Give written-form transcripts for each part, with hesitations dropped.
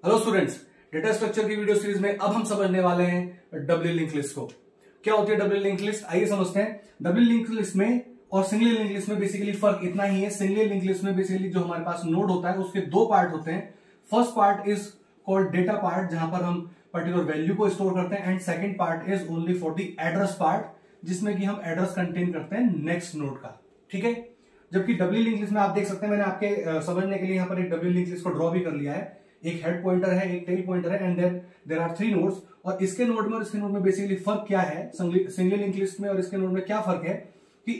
Hello students, data structure की video series में अब हम समझने वाले हैं डबल लिंक लिस्ट को। क्या होती है डबल लिंक लिस्ट, आइए समझते हैं। डबल लिंक लिस्ट में और सिंगल लिंक लिस्ट में बेसिकली फर्क इतना ही है। सिंगल लिंक लिस्ट में बेसिकली जो हमारे पास नोड होता है उसके दो पार्ट होते हैं। First part is called data part, जहां पर हम पर्टिकुलर वैल्यू को स्टोर करते हैं, and second part is only for the address part, जिसमें कि हम एड्रेस कंटेन करते हैं नेक्स्ट नोड का। ठीक है, जबकि डबल लिंक लिस्ट में आप देख सकते हैं, मैंने आपके समझने के लिए यहाँ पर एक डबल लिंक लिस्ट को ड्रॉ भी कर लिया है। एक हेड पॉइंटर है, एक टेल पॉइंटर है, and then there are three nodes. और इसके नोड में और इसके नोड में बेसिकली फर्क क्या है, सिंगल लिंक लिस्ट में और इसके नोड में क्या फर्क है कि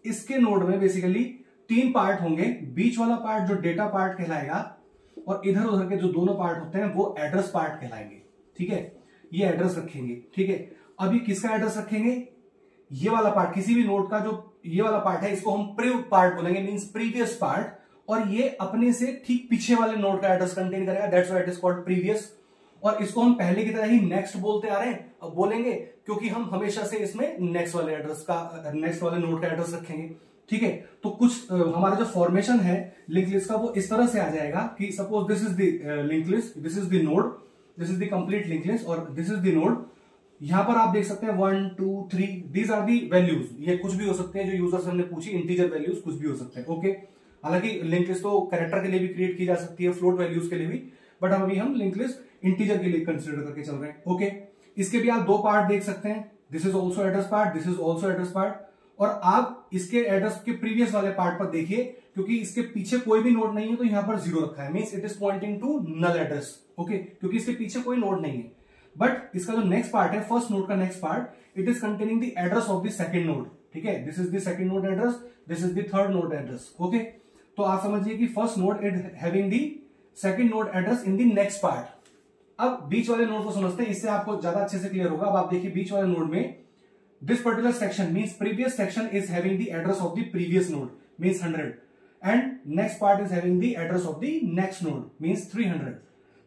इसके नोड में बेसिकली तीन पार्ट होंगे। बीच वाला पार्ट जो डेटा पार्ट कहलाएगा और इधर उधर के जो दोनों पार्ट होते हैं वो एड्रेस पार्ट कहलाएंगे। ठीक है, ये एड्रेस रखेंगे। ठीक है, अभी किसका एड्रेस रखेंगे, ये वाला पार्ट, किसी भी नोड का जो ये वाला पार्ट है इसको हम प्रीव पार्ट बोलेंगे, मींस प्रीवियस पार्ट, और ये अपने से ठीक पीछे वाले नोड का एड्रेस कंटेन करेगा, that's why it is called previous. और इसको हम पहले की तरह ही नेक्स्ट बोलते आ रहे हैं, अब बोलेंगे क्योंकि हम हमेशा से इसमें नेक्स्ट वाले एड्रेस का, नेक्स्ट वाले नोड का एड्रेस रखेंगे। ठीक है, तो कुछ हमारा जो फॉर्मेशन है लिंक लिस्ट का वो इस तरह से आ जाएगा कि suppose this is the link list, this is the node, this is the complete link list और दिस इज द नोड। यहां पर आप देख सकते हैं 1 2 3, दीज आर दी वैल्यूज। ये कुछ भी हो सकते हैं जो यूजर्स हमने पूछी, इंटीजर वैल्यूज कुछ भी हो सकते हैं। ओके, हालांकि लिंक लिस्ट तो कैरेक्टर के लिए भी क्रिएट की जा सकती है, फ्लोट वैल्यूज के लिए भी, बट अभी हम लिंक लिस्ट इंटीजर के लिए कंसिडर करके चल रहे हैं। ओके, इसके भी आप दो पार्ट देख सकते हैं, this is also address part, this is also address part. और आप इसके एड्रेस के प्रीवियस वाले पार्ट पर देखिए, क्योंकि इसके पीछे कोई भी नोड नहीं है तो यहां पर जीरो रखा है, means it is pointing to null address. Okay, क्योंकि इसके पीछे कोई नोड नहीं है। बट इसका जो नेक्स्ट पार्ट है, फर्स्ट नोड का next part, it is containing the address of the second node. ठीक है, this is the second node address, this is the third node address. Okay, तो आप समझिए कि first node is having the second node address in the next part. अब बीच वाले node को समझते हैं, इससे आपको ज्यादा अच्छे से क्लियर होगा। अब आप देखिए बीच वाले नोड में this particular section means previous section is having the address of the previous node means 100, and next part is having the address of the next node means 300।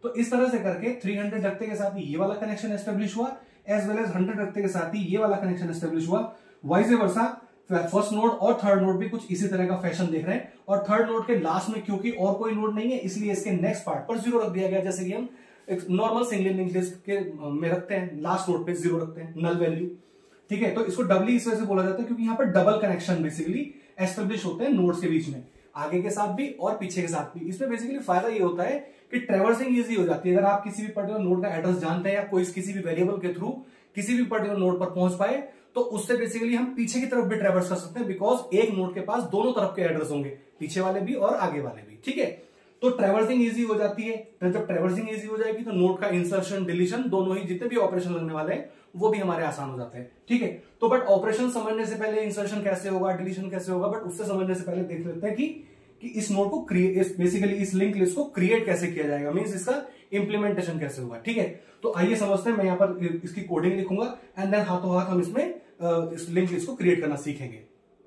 तो इस तरह से करके 300 रखते के साथ ही ये वाला कनेक्शन एस्टेब्लिश हुआ, एज वेल एज 100 रखते के साथ ही ये वाला कनेक्शन एस्टेब्लिश हुआ। वाइस वर्सा फर्स्ट नोड और थर्ड नोड भी कुछ इसी तरह का फैशन देख रहे हैं। और थर्ड नोड के लास्ट में क्योंकि और कोई नोड नहीं है इसलिए इसके नेक्स्ट पार्ट पर जीरो रख दिया गया, जैसे कि हम एक नॉर्मल सिंगल लिंक लिस्ट के में रखते हैं, लास्ट नोड पे जीरो रखते हैं, नल वैल्यू। ठीक है, तो इसको डबली इस वजह से बोला जाता है क्योंकि यहाँ पर डबल कनेक्शन बेसिकली एस्टेब्लिश होते हैं नोड्स के बीच में, आगे के साथ भी और पीछे के साथ भी। इसमें बेसिकली फायदा ये होता है कि ट्रैवर्सिंग इजी हो जाती है। अगर आप किसी भी पर्टिकुलर नोड का एड्रेस जानते हैं या कोई किसी भी वेरिएबल के थ्रू किसी भी पर्टिकुलर नोड पर पहुंच पाए तो उससे बेसिकली हम पीछे की तरफ भी ट्रैवर्स कर सकते हैं, बिकॉज एक नोड के पास दोनों तरफ के एड्रेस होंगे, पीछे वाले भी और आगे वाले भी। ठीक है, तो ट्रैवर्सिंग इजी हो जाती है। तो जब ट्रैवर्सिंग इजी हो जाएगी तो नोड का इंसर्शन डिलीशन दोनों ही जितने भी ऑपरेशन लगने वाले हैं वो भी हमारे आसान हो जाते हैं। ठीक है, तो बट ऑपरेशन समझने से पहले इंसर्शन कैसे होगा, डिलीशन कैसे होगा, बट उससे समझने से पहले देख लेते हैं कि इस नोड को क्रिएट, बेसिकली इस लिंक लिस्ट को क्रिएट कैसे किया जाएगा, मींस इसका इंप्लीमेंटेशन कैसे होगा। ठीक है, तो आइए समझते हैं। मैं यहाँ पर इसकी कोडिंग लिखूंगा एंड देन हाथों हाथ हम इसमें इस लिंक लिस्ट को क्रिएट करना सीखेंगे।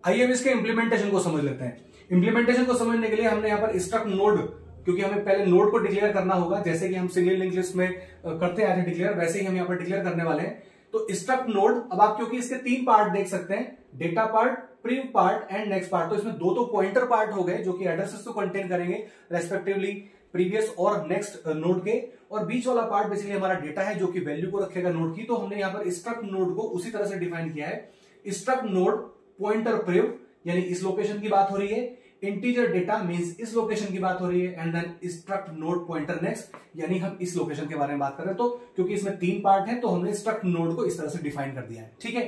आइए अब इसके इंप्लीमेंटेशन को समझ लेते हैं। इंप्लीमेंटेशन को समझने के लिए हमने यहाँ पर स्ट्रक्ट नोड, क्योंकि हमें पहले नोड को डिक्लेयर करना होगा, जैसे कि हम सिंगल लिंक लिस्ट में करते आए थे डिक्लेयर, वैसे ही हम यहाँ पर डिक्लेयर करने वाले हैं। तो स्ट्रक्ट नोड, अब आप क्योंकि इसके तीन पार्ट देख सकते हैं, data part, prev part and next part, तो इसमें दो तो पॉइंटर पार्ट हो गए जो कि एड्रेसेस को कंटेन करेंगे रेस्पेक्टिवली प्रीवियस और नेक्स्ट नोड के, और बीच वाला पार्ट बेसिकली हमारा डेटा है जो कि वैल्यू को रखेगा नोड की। तो हमने यहाँ पर स्ट्रक्ट नोड को उसी तरह से डिफाइन किया है, स्ट्रक्ट नोड पॉइंटर प्रीव, यानी इस लोकेशन की बात हो रही है, इंटीजर डेटा मींस इस लोकेशन की बात हो रही है, and then struct node pointer next, यानी हम इस लोकेशन के बारे में बात कर रहे हैं। तो क्योंकि इसमें तीन पार्ट है तो हमने स्ट्रक्ट नोड को इस तरह से डिफाइन कर दिया है। ठीक है,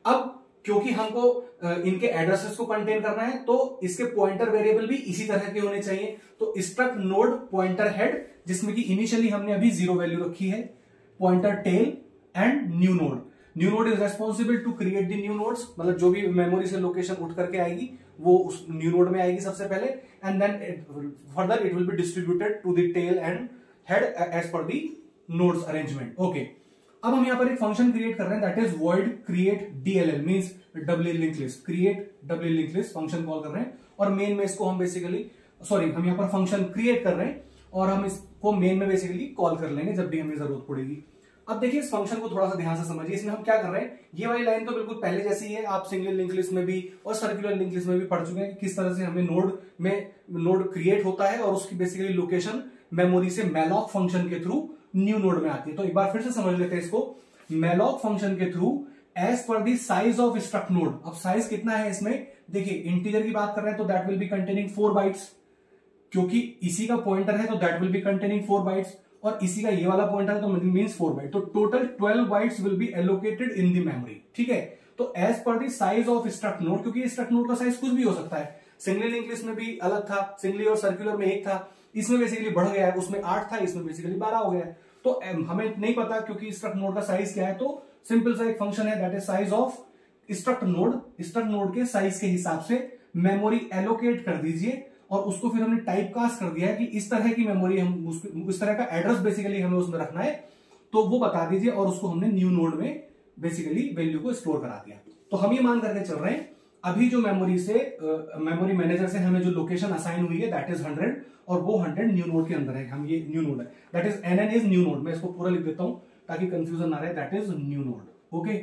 अब क्योंकि हमको इनके एड्रेसेस को कंटेन करना है तो इसके पॉइंटर वेरिएबल भी इसी तरह के होने चाहिए। तो स्ट्रक्ट नोड पॉइंटर हेड, जिसमें कि इनिशियली हमने अभी जीरो वैल्यू रखी है, pointer tail and new node. New node is responsible to create the new nodes, मतलब जो भी मेमोरी से लोकेशन उठ करके आएगी वो उस न्यू नोड में आएगी सबसे पहले, and then further it will be distributed to the tail and head as per the nodes arrangement. Okay, अब हम यहाँ पर एक फंक्शन क्रिएट कर रहे हैं, that is void create DLL means double link list, create double link list function call कर रहे हैं। और मेन में इसको हम बेसिकली हम यहाँ पर फंक्शन क्रिएट कर रहे हैं और हम इसको मेन में बेसिकली कॉल कर लेंगे जब भी हमें जरूरत पड़ेगी। अब देखिए इस फंक्शन को थोड़ा सा ध्यान से समझिए। इसमें हम क्या कर रहे हैं, ये वाली लाइन तो बिल्कुल पहले जैसी है, आप सिंगल लिंक लिस्ट में भी और सर्कुलर लिंक लिस्ट में भी पढ़ चुके हैं कि किस तरह से हमें नोड क्रिएट होता है और उसकी बेसिकली लोकेशन मेमोरी से मैलॉक फंक्शन के थ्रू न्यू नोड में आती है। तो एक बार फिर से समझ लेते हैं इसको। मैलॉक फंक्शन के through as per the size of struct node. अब साइज कितना है इसमें, देखिए इंटीजर की बात कर रहे हैं तो that will be containing 4 bytes, क्योंकि इसी का पॉइंटर है तो that will be containing 4 bytes, और इसी का ये वाला पॉइंटर है तो मींस 4 बाइट। तो total 12 bytes will be allocated in the memory. ठीक है, तो as per the size of struct node, क्योंकि स्ट्रक्ट नोड का साइज कुछ भी हो सकता है। सिंगली लिंक लिस्ट में भी अलग था, सिंगली और सर्कुलर में एक था, इसमें बेसिकली बढ़ गया है, उसमें 8 था, इसमें बेसिकली 12 हो गया है। तो हमें नहीं पता क्योंकि स्ट्रक्ट नोड का साइज क्या है, तो सिंपल सा एक फंक्शन है that is size of struct node. Struct node के साइज के हिसाब से मेमोरी एलोकेट कर दीजिए, और उसको फिर हमने टाइप कास्ट कर दिया है कि इस तरह की मेमोरी हम इस तरह का एड्रेस बेसिकली हमें उसमें रखना है, तो वो बता दीजिए, और उसको हमने न्यू नोड में बेसिकली वैल्यू को स्टोर करा दिया। तो हम ये मान करके चल रहे हैं अभी जो मेमोरी से मेमोरी मैनेजर से हमें जो लोकेशन असाइन हुई है दैट इज 100, और वो 100 न्यू नोड के अंदर है। हम ये न्यू नोड है, that is NN is new node. मैं इसको पूरा लिख देता हूं ताकि कंफ्यूजन ना रहे, that is new node. Okay,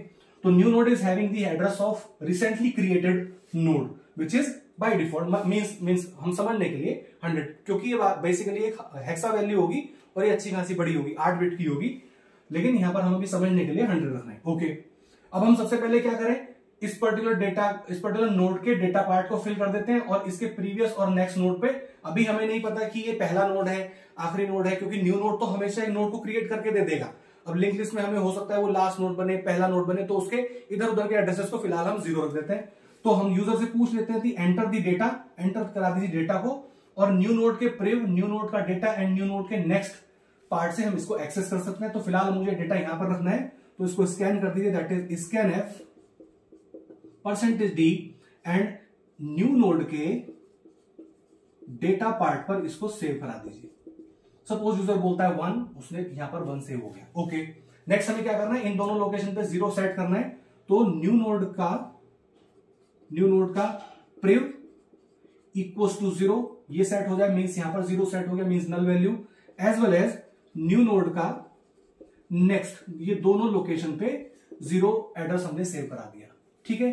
तो new node is having the address of recently created node which is by default means हम समझने के लिए 100, क्योंकि ये बेसिकली एक हेक्सा वैल्यू होगी और ये अच्छी खासी बड़ी होगी, 8 बिट की होगी, लेकिन यहां पर हम अभी समझने के लिए 100 रखना है। ओके, अब हम सबसे पहले क्या करें, इस पर्टिकुलर नोड के डेटा पार्ट को फिल कर देते हैं, और इसके प्रीवियस और नेक्स्ट नोड पे अभी हमें नहीं पता कि ये पहला नोड है आखिरी नोड है, क्योंकि न्यू नोड तो हमेशा एक नोड को क्रिएट करके दे देगा। अब लिंक लिस्ट में हमें हो सकता है वो लास्ट नोड बने, पहला नोड बने, तो उसके इधर उधर के एड्रेसेस को फिलहाल हम 0 रख देते हैं। तो हम यूजर से पूछ लेते हैं एंटर दी डेटा, एंटर करा दीजिए डेटा को, और न्यू नोड के प्रिव, न्यू नोड का डेटा एंड न्यू नोड के नेक्स्ट पार्ट से हम इसको एक्सेस कर सकते हैं। तो फिलहाल मुझे डेटा यहां पर रखना है, तो इसको स्कैन कर दीजिए, that is scan F %D and new node के डेटा पार्ट पर इसको सेव करा दीजिए। सपोज यूजर बोलता है 1, उसने यहां पर 1 सेव हो गया। ओके, नेक्स्ट हमें क्या करना है, इन दोनों लोकेशन पे 0 सेट करना है। तो न्यू नोड का प्रिव इक्वल्स टू 0 ये सेट हो जाए, मींस यहां पर 0 सेट हो गया, means null value, as well as new node का नेक्स्ट, ये दोनों लोकेशन पे 0 एड्रेस हमने सेव करा दिया। ठीक है,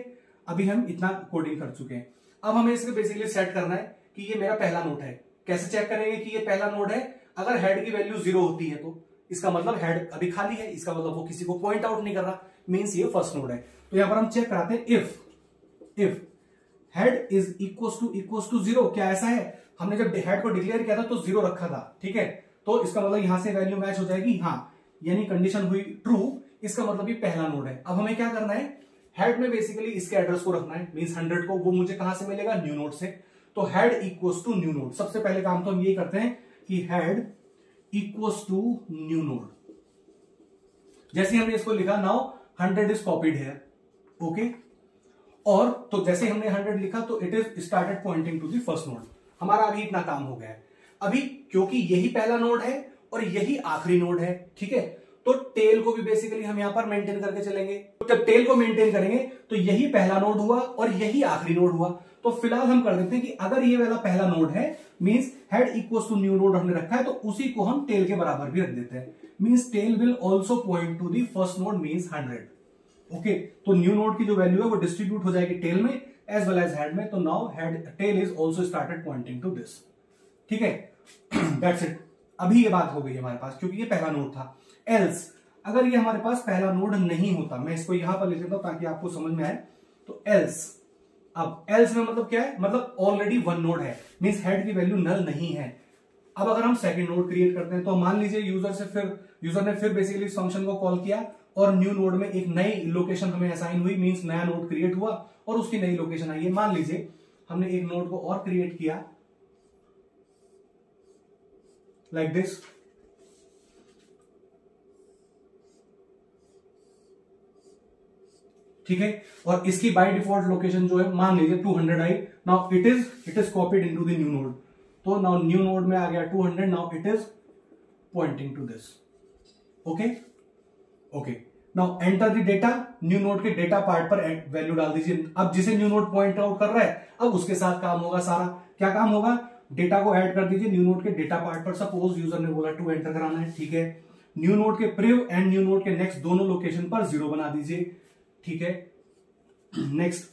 अभी हम इतना कोडिंग कर चुके हैं। अब हमें इसको बेसिकली सेट करना है कि ये मेरा पहला नोड है। कैसे चेक करेंगे कि ये पहला नोड है, अगर हेड की वैल्यू 0 होती है तो इसका मतलब हेड अभी खाली है, इसका मतलब वो किसी को पॉइंट आउट नहीं कर रहा, मींस ये फर्स्ट नोड है। तो यहां पर हम चेक कराते हैं if head is equals to 0। क्या ऐसा है, हमने जब हेड को डिक्लेयर किया था तो 0 रखा था, ठीक है, तो इसका मतलब यहां से वैल्यू मैच हो जाएगी, हाँ, यानी कंडीशन हुई ट्रू, इसका मतलब ये पहला नोड है। अब हमें क्या करना है, हेड में बेसिकली इसके एड्रेस को रखना है, मींस 100 को, वो मुझे कहां से मिलेगा, न्यू नोड से। तो head equals to new node, सबसे पहले काम तो हम यही करते हैं कि head equals to new node. जैसे हमने इसको लिखा, नाउ 100 इज कॉपीड है, ओके, और तो जैसे हमने 100 लिखा तो it is started pointing to the first node. हमारा अभी इतना काम हो गया है। अभी क्योंकि यही पहला नोड है और यही आखिरी नोड है, ठीक है, तो टेल को भी बेसिकली हम यहां पर मेंटेन करके चलेंगे। तो जब टेल को मेंटेन करेंगे तो यही पहला नोड हुआ और यही आखिरी नोड हुआ। तो फिलहाल हम कर देते हैं कि अगर ये वाला पहला नोड है, means head equals to new node हमने रखा है, तो उसी को हम टेल के बराबर भी रख देते हैं, means tail will also point to the first node, means 100। Okay, तो न्यू नोड की जो वैल्यू है वो डिस्ट्रीब्यूट हो जाएगी टेल में एज वेल एज हेड में। तो now head tail is also started pointing to this, ठीक है, दैट्स इट। अभी ये बात हो गई हमारे पास, क्योंकि ये पहला नोड था। एल्स, अगर ये हमारे पास पहला नोड नहीं होता, मैं इसको यहां पर लिख देता हूं ताकि आपको समझ में आए। तो एल्स, अब एल्स में मतलब क्या है, मतलब ऑलरेडी 1 नोड है, मींस हेड की वैल्यू नल नहीं है। अब अगर हम सेकंड नोड क्रिएट करते हैं, तो मान लीजिए यूजर ने फिर बेसिकली इस फंक्शन को कॉल किया और न्यू नोड में एक नई लोकेशन हमें असाइन हुई, मींस नया नोड क्रिएट हुआ और उसकी नई लोकेशन आई है। मान लीजिए हमने एक नोड को और क्रिएट किया लाइक दिस, ठीक है, और इसकी बाय डिफॉल्ट लोकेशन जो है मान लीजिए 200 आई। Now it is copied into the new node. तो नाउ न्यू नोड में आ गया 200, now it is pointing to this, okay. Now enter the data, new node के डेटा पार्ट पर वैल्यू डाल दीजिए। अब जिसे न्यू नोड पॉइंट आउट कर रहा है, अब उसके साथ काम होगा सारा। क्या काम होगा, डेटा को ऐड कर दीजिए न्यू नोड के डेटा पार्ट पर। सपोज यूजर ने बोला 2 एंटर कराना है, ठीक है, न्यू नोड के प्रिव एंड न्यू नोड के नेक्स्ट दोनों लोकेशन पर 0 बना दीजिए, ठीक है। नेक्स्ट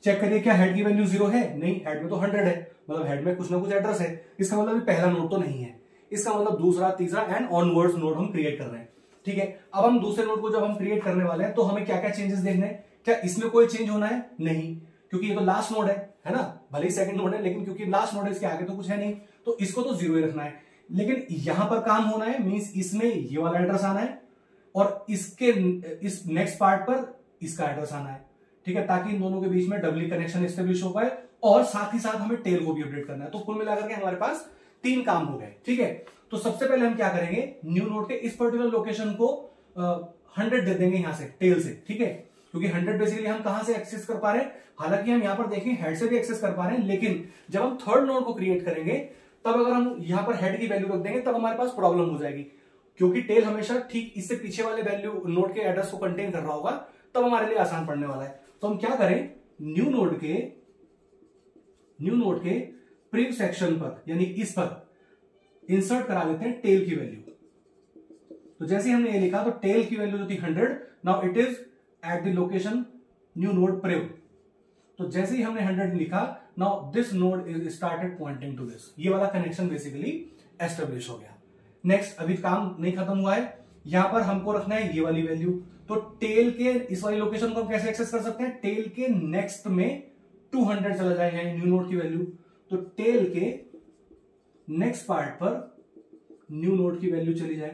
चेक करिए क्या हेड की वैल्यू 0 है, नहीं, हेड में तो 100 है, मतलब हेड में कुछ ना कुछ एड्रेस है, इसका मतलब पहला नोड तो नहीं है। इसका मतलब दूसरा, तीसरा एंड ऑनवर्ड्स नोड हम क्रिएट कर रहे हैं। ठीक है, अब हम दूसरे नोड को जब हम क्रिएट करने वाले हैं तो हमें क्या क्या चेंजेस देखने हैं? क्या इसमें कोई चेंज होना है? नहीं, क्योंकि ये तो लास्ट नोड है ना, भले ही सेकंड नोड है लेकिन क्योंकि लास्ट नोड है इसके आगे तो कुछ है नहीं, तो इसको तो 0 ही रखना है। लेकिन यहां पर काम होना है, मींस इसमें ये वाला एड्रेस आना है और इसके इस नेक्स्ट पार्ट पर इसका एड्रेस आना है। ठीक है, ताकि इन दोनों के बीच में डबली कनेक्शन एस्टेब्लिश हो पाए और साथ ही साथ हमें टेल को भी अपडेट करना है। तो कुल मिलाकर के हमारे पास 3 काम हो गए। ठीक है, तो सबसे पहले हम क्या करेंगे, न्यू नोड के इस पर्टिकुलर लोकेशन को 100 दे देंगे यहां से टेल से। ठीक है, क्योंकि 100 बेसिकली हम कहां से एक्सेस कर पा रहे हैं, हालांकि हम यहां पर देखें हेड से भी एक्सेस कर पा रहे हैं, लेकिन जब हम थर्ड नोड को क्रिएट करेंगे तब अगर हम यहां पर हेड की वैल्यू रख देंगे तब हमारे पास प्रॉब्लम हो जाएगी, क्योंकि टेल हमेशा ठीक इससे पीछे वाले वैल्यू नोड के एड्रेस को कंटेन कर रहा होगा, तब हमारे लिए आसान पड़ने वाला है। तो हम क्या करें, न्यू नोड के प्रीव सेक्शन पर यानी इस पर इंसर्ट करा देते हैं टेल की वैल्यू। तो जैसे हमने ये लिखा तो टेल की वैल्यू जो थी 100, now it is at the location new node prev. तो जैसे ही हमने 100 लिखा, now this node is started pointing to this, ये वाला कनेक्शन बेसिकली एस्टेब्लिश हो गया। नेक्स्ट, अभी काम नहीं खत्म हुआ है, यहां पर हमको रखना है ये वाली वैल्यू। तो टेल के इस वाली लोकेशन को हम कैसे एक्सेस कर सकते हैं, टेल के नेक्स्ट में 200 चला जाएगा न्यू नोड की वैल्यू। तो टेल के नेक्स्ट पार्ट पर न्यू नोड की वैल्यू चली जाए,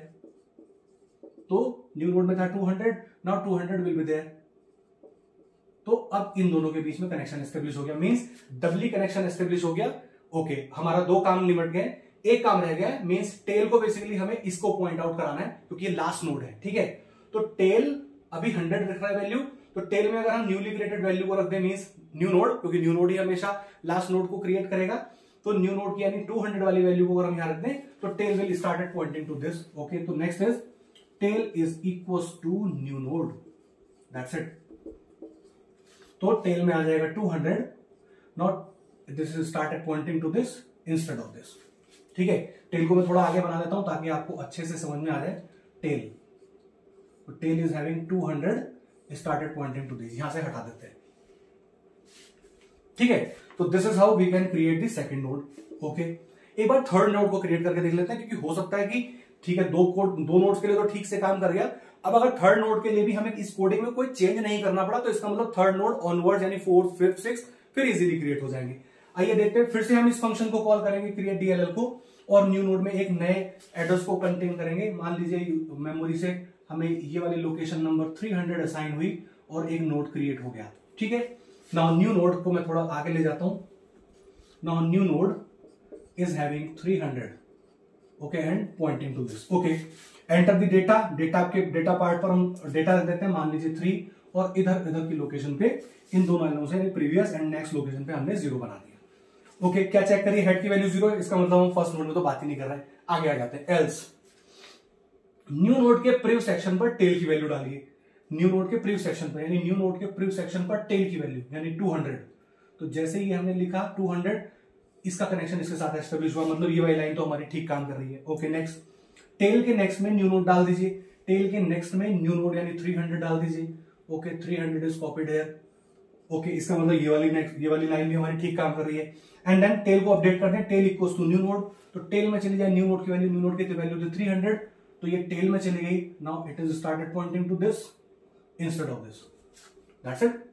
तो न्यू नोड में था 200, नाउ 200 विल बी देयर। तो अब इन दोनों के बीच में कनेक्शन एस्टेब्लिश हो गया, मींस डबली कनेक्शन एस्टेब्लिश हो गया। ओके, हमारा 2 काम निपट गए, एक काम रह गया, मींस टेल को बेसिकली हमें इसको पॉइंट आउट कराना है क्योंकि ये लास्ट नोड है। ठीक है, तो टेल अभी 100 रख रहा है वैल्यू, तो टेल में अगर हम न्यूली क्रिएटेड वैल्यू को रख दें, मींस न्यू नोड, क्योंकि न्यू नोड ही हमेशा लास्ट नोड को क्रिएट करेगा, तो न्यू नोड की यानी 200 वाली वैल्यू को अगर हम यहां रख दें तो tail will started pointing to this. Okay, तो next is tail is equals to new node, that's it. तो टेल में आ जाएगा 200, not this is started pointing to this instead of this. ठीक है, टेल को मैं थोड़ा आगे बना देता हूं ताकि आपको अच्छे से समझ में आ जाए। टेल, तो tail is having 200 started pointing to this, यहां से हटा देते हैं। ठीक है, तो this is how we can create the second node. Okay, एक बार थर्ड नोड को क्रिएट करके देख लेते हैं, क्योंकि हो सकता है कि ठीक है दो नोड्स के लिए तो ठीक से काम कर गया, अब अगर थर्ड नोड के लिए भी हमें इस कोडिंग में कोई चेंज नहीं करना पड़ा तो इसका मतलब थर्ड नोड ऑनवर्ड्स यानी 4th, 5th, 6th फिर इजीली क्रिएट हो जाएंगे। आइए देखते हैं, फिर से हम इस फंक्शन को कॉल करेंगे क्रिएट डीएलएल को और न्यू नोड में एक नए एड्रेस को कंटेन करेंगे। मान लीजिए मेमोरी से हमें ये वाली लोकेशन नंबर 300 असाइन हुई और एक नोड क्रिएट हो गया। ठीक है, नाउ न्यू नोड को मैं थोड़ा आगे ले जाता हूं। Now new node is having 300, okay, and pointing to this. Okay, enter the data, data part पर हम डेटा रख देते हैं, मान लीजिए 3, और इधर की लोकेशन पे इन दोनों लाइनों से प्रीवियस एंड नेक्स्ट लोकेशन पे हमने 0 बना दिया। ओके, क्या चेक करिए, हेड की वैल्यू 0 है, इसका मतलब हम फर्स्ट नोड में तो बात ही नहीं कर रहे हैं। आगे आ जाते हैं, एल्स न्यू नोड के प्रीव सेक्शन पर टेल की वैल्यू डालिए। न्यू नोड के प्रीव सेक्शन पर यानी न्यू नोड के प्रीव सेक्शन पर टेल की वैल्यू यानी 200। तो जैसे ही हमने लिखा 200, इसका कनेक्शन इसके साथ एस्टेब्लिश हुआ, मतलब ये वाली लाइन तो हमारी ठीक काम कर रही है। ओके, नेक्स्ट, टेल के नेक्स्ट में न्यू नोड डाल दीजिए, टेल के नेक्स्ट में न्यू नोड यानी 300 डाल दीजिए। Okay, 300 is copied here. Okay, इसका मतलब ये वाली लाइन भी हमारी ठीक काम कर रही है। एंड देन टेल को अपडेट कर दें, tail equals to new node, तो टेल में चली जाए न्यू नोड की वैल्यू, न्यू नोड की वैल्यू थी 300, तो ये टेल में चली गई। Now it is started pointing to this instead of this, that's it.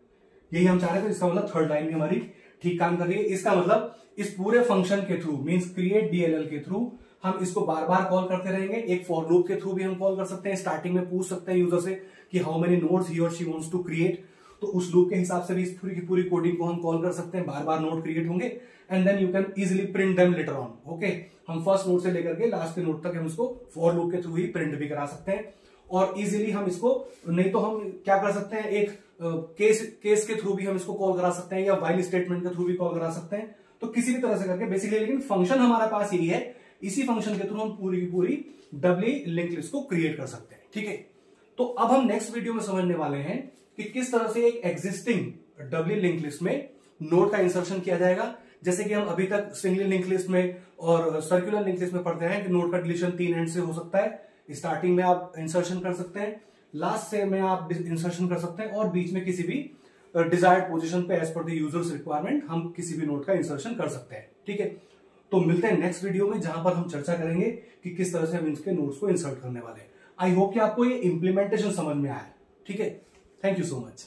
यही हम चाह रहे थे, इसका मतलब थर्ड लाइन भी हमारी ठीक काम कर रही है। इसका मतलब इस पूरे फंक्शन के थ्रू, मींस क्रिएट डीएलएल के थ्रू हम इसको बार बार कॉल करते रहेंगे। एक फॉर लूप के थ्रू भी हम कॉल कर सकते हैं, स्टार्टिंग में पूछ सकते हैं यूजर से कि हाउ मेनी नोड्स ही और शी वांट्स टू क्रिएट, तो उस लूप के हिसाब से भी इस पूरी की पूरी कोडिंग को हम कॉल कर सकते हैं। बार बार नोड क्रिएट होंगे and then you can easily print them later on. Okay, हम फर्स्ट नोड से लेकर के लास्ट के नोड तक हम इसको फॉर लूप के थ्रू ही प्रिंट भी करा सकते हैं, और इजिली हम इसको, नहीं तो हम क्या कर सकते हैं, एक केस के थ्रू भी हम इसको कॉल करा सकते हैं, या व्हाइल स्टेटमेंट के थ्रू भी कॉल करा सकते हैं, तो किसी भी तरह से करके बेसिकली। लेकिन फंक्शन हमारे पास यही है, इसी फंक्शन के थ्रू हम पूरी की पूरी डबली लिंक लिस्ट को क्रिएट कर सकते हैं। ठीक है, तो अब हम नेक्स्ट वीडियो में समझने वाले हैं कि किस तरह से एक एग्जिस्टिंग डबली लिंक लिस्ट में नोड का इंसर्शन किया जाएगा। जैसे कि हम अभी तक सिंगल लिंक लिस्ट में और सर्कुलर लिंक लिस्ट में पढ़ते हैं कि नोड का डिलीशन 3 एंड से हो सकता है। स्टार्टिंग में आप इंसर्शन कर सकते हैं, लास्ट से में आप इंसर्शन कर सकते हैं, और बीच में किसी भी डिजायर्ड पोजीशन पे as per the users requirement हम किसी भी नोड का इंसर्शन कर सकते हैं। ठीक है, तो मिलते हैं नेक्स्ट वीडियो में, जहां पर हम चर्चा करेंगे कि किस तरह से हम इनके नोट्स को इंसर्ट करने वाले हैं। आई होप कि आपको ये इंप्लीमेंटेशन समझ में आया। ठीक है, थैंक यू सो मच।